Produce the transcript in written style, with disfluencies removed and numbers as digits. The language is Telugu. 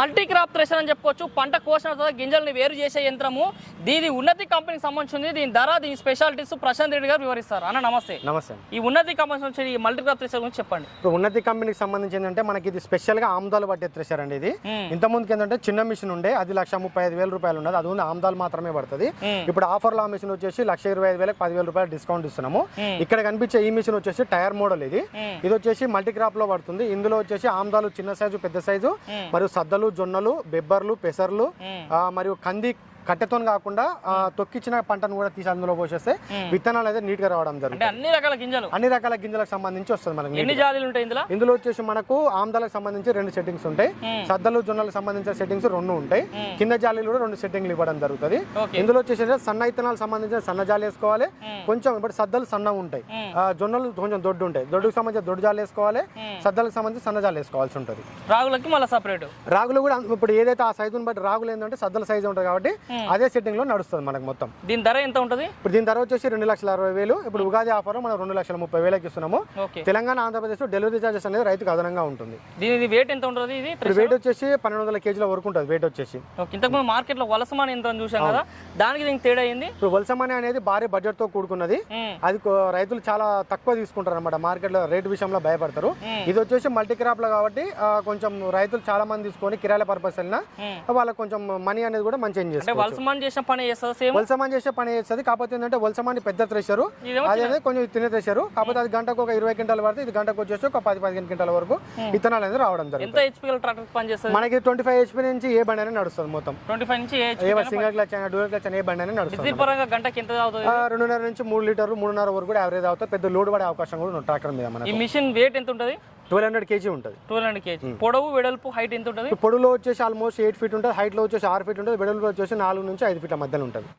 మల్టీ క్రాప్ థ్రెషర్ అని చెప్పుకోవచ్చు. పంట కోసిన తర్వాత గింజల్ని వేరు చేసే యంత్రము. దీని ఉన్నతి కంపెనీకి సంబంధించింది. దీని ధర, దీని స్పెషాలిటీస్ ప్రశాంత్ రెడ్డి గారు వివరిస్తారు. అన్న నమస్తే. నమస్తే. ఈ ఉన్నతి కంపెనీ నుంచి ఈ మల్టీ క్రాప్ థ్రెషర్ గురించి చెప్పండి. ఇప్పుడు ఉన్నతి కంపెనీకి సంబంధించి ఏంటంటే మనకి ఇది స్పెషల్ గా ఆమ్దాలు పట్టే థ్రెషర్ అండి. ఇది ఇంత ముందుకి ఏంటంటే చిన్న మిషన్ ఉండే, అది 1,35,000 రూపాయలు ఉండదు. అది ఉంది ఆమ్దాలు మాత్రమే పడుతుంది. ఇప్పుడు ఆఫర్లో ఆ మిషన్ వచ్చేసి 1,25,000 10,000 రూపాయలు డిస్కౌంట్ ఇస్తున్నాము. ఇక్కడ కనిపించే ఈ మిషన్ వచ్చేసి టైర్ మోడల్. ఇది వచ్చేసి మల్టీ క్రాప్ లో పడుతుంది. ఇందులో వచ్చేసి ఆమ్దాలు చిన్న సైజు, పెద్ద సైజు, మరియు సద్దలు, జొన్నలు, బెబ్బర్లు, పెసర్లు, మరియు కంది కట్టెతో కాకుండా తొక్కిచ్చిన పంటను కూడా తీసి అందులో పోసేస్తే విత్తనాలు అయితే నీట్ గా రావడం జరుగుతుంది. అన్ని రకాల గింజలకు సంబంధించి వస్తుంది మనకి. ఎన్ని జాతులు ఉంటాయి ఇందులో వచ్చేసి మనకు ఆమ్దాలకు సంబంధించి 2 సెట్టింగ్స్ ఉంటాయి. సద్దలు, జొన్నలకు సంబంధించిన సెట్టింగ్స్ 2 ఉంటాయి. కింద జాలీలు కూడా 2 సెట్టింగ్లు ఇవ్వడం జరుగుతుంది. ఇందులో వచ్చేసి సన్న విత్తనాలకు సంబంధించిన సన్న జాలి వేసుకోవాలి. కొంచెం ఇప్పుడు సద్దలు సన్న ఉంటాయి, జొన్నలు కొంచెం దొడ్డు ఉంటాయి. దొడ్డుకు సంబంధించిన దొడ్డు జాలి వేసుకోవాలి. సద్దలకు సంబంధించి సన్న జాలి వేసుకోవాల్సి ఉంటుంది. రాగులకి మళ్ళీ సపరేట్. రాగులు కూడా ఇప్పుడు ఏదైతే ఆ సైజుని బట్టి రాగులు ఏంటంటే సద్దల సైజు ఉంటుంది కాబట్టి అదే సెట్టింగ్ లో నడుస్తుంది మనకు మొత్తం. దీని ధర ఎంత ఉంటుంది? ఇప్పుడు దీని ధర వచ్చేసి 2,60,000. ఇప్పుడు ఉగాది ఆఫర్ మనం 2,30,000 ఇస్తున్నాము. తెలంగాణ, ఆంధ్రప్రదేశ్ డెలివరీ చార్జెస్ అనేది రైతుకు అదనంగా ఉంటుంది. దీని వెయిట్ ఎంత ఉంటుంది? ఇది వెయిట్ వచ్చేసి 1,200 కేజీల వరకు ఉంటుంది. వెయిట్ వచ్చేసి ఇంతకు మార్కెట్ లో వలసమాని ఎంత చూసాం కదా, దానికి దీనికి తేడా అయింది. ఇప్పుడు వలసమాని అనేది భారీ బడ్జెట్ తో కూడుకున్నది. అది రైతులు చాలా తక్కువ తీసుకుంటారు అనమాట. మార్కెట్ లో రేట్ విషయంలో భయపడతారు. ఇది వచ్చేసి మల్టీ క్రాప్ లో కాబట్టి కొంచెం రైతులు చాలా మంది తీసుకొని కిరాయిల పర్పస్ వెళ్ళినా వాళ్ళకి కొంచెం మనీ అనేది కూడా మంచిగా వలసమాన్ చేసే పని చేస్తుంది. కాకపోతే ఏంటంటే వలసమాని పెద్ద థ్రెషర్, అదే కొంచెం తినే థ్రెషర్. కాకపోతే అది గంటకు ఒక 20 క్వింటాలు పడితే ఇది గంటకు వచ్చేసి ఒక 10-15 క్వింటాల వరకు విత్తనాలు అనేది రావడం జరుగుతుంది. మనకి 25 HP నుంచి ఏ బండి అనేది నడుస్తుంది. మొత్తం 25 నుంచి సింగిల్ క్లచ్ అయినా డూయల్ క్లచ్ అయినా ఏ బండి అనేది నడుస్తుంది. 2.5 నుంచి 3 లీటర్లు 3.5 వరకు కూడా యావరేజ్ అవుతుంది. పెద్ద లోడ్ పడే అవకాశం కూడా ఉంది ట్రాక్టర్ మీద. మన మిషన్ వెయిట్ ఎంత ఉంటుంది? 1200 kg ఉంటుంది. 1200 kg. పొడవు, వెడల్పు, హైట్ ఎంత ఉంటుంది? పొడవులో వచ్చేసి ఆల్మోస్ట్ 8 ఫీట్ ఉంటుంది. హైట్ లో వచ్చేసి 6 ఫీట్ ఉంటుంది. వెడల్పు వచ్చేసి 4 నుంచి 5 ఫీట్ల మధ్యలో ఉంటుంది.